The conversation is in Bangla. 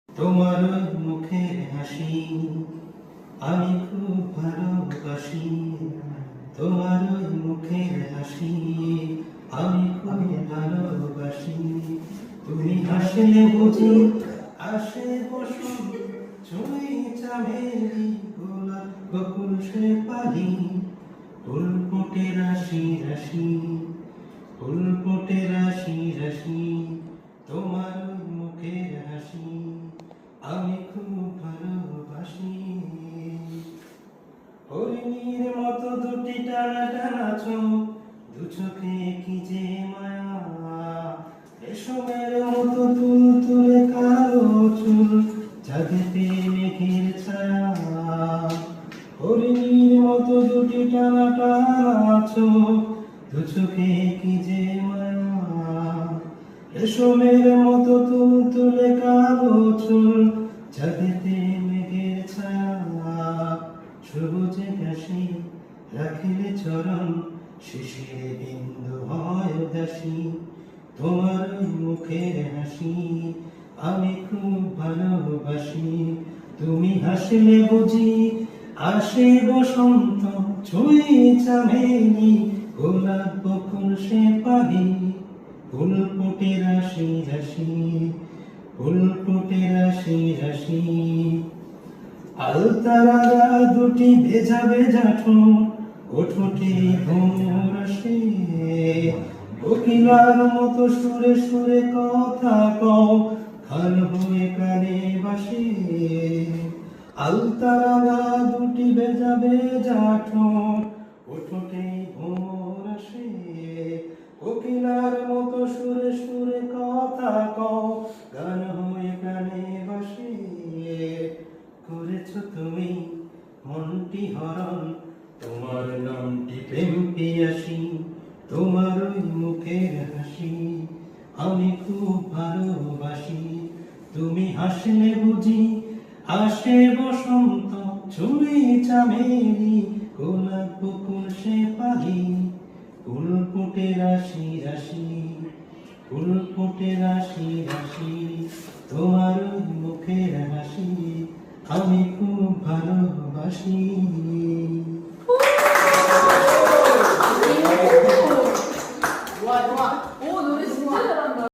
তোমার মুখের হাসি আমি খুব ভালোবাসি। তোমার মুখের হাসি আমি খুব ভালোবাসি। তুমি হাসলে বুঝি আসে বসন্ত, ছুঁই চামেলি গোলাপ বকুল সে পারি। ফুল ফোটে রাশি রাশি, ফুল ফোটে রাশি রাশি। তোমার মুখের হাসি আমি খুব ভালোবাসি। হরিণীর মতো দুটি টানা টানা চোখ, দু চোখে কি যে মায়া। রেশমের মতো তুল তুলে কালো চুল, চাঁদেতে মেঘের ছায়া। হরিণীর মতো দুটি টানা টানা চোখ, দু চোখে কি যে মায়া। রেশমের মতো তুল তুলে কালো চুল, চাঁদেতে মেঘের ছায়া। সবুজে ঘাসে রাখিলে চরণ, শিশিরে বিন্দু হয় উদাসী। তোমার মুখের হাসি আমি খুব ভালোবাসি। তুমি হাসলে বুঝি আসে বসন্ত, ছুঁই চামেলি গোলাপ বকুল সে পারি। ফুল ফোটে রাশি রাশি, ফুল ফোটে রাশি রাশি। আলতারা দুটি ভেজা ভেজা ঠোঁট, ওঠোঁটে ভ্রমর আসে। কোকিলার মতো সুরে সুরে কথা কও, খান হয়ে কানে বাসে। আলতারা দুটি ভেজা ভেজা ঠোঁট, ওঠোঁটে ভ্রমর আসে। কোকিলার মতো সুরে সুরে কথা কও, গান হয়ে কানে বাসে। করেছ তুমি মনটি হরণ, তোমার নামটি প্রেম পিয়াসী। তোমার ওই মুখের হাসি আমি খুব ভালোবাসি। তুমি হাসলে বুঝি আসে বসন্ত, ছুঁই চামেলি গোলাপ বকুল সে পারি। ফুল ফোটে রাশি রাশি, ফুল ফোটে রাশি রাশি। তোমার ওই মুখের হাসি আমি খুব ভালোবাসি।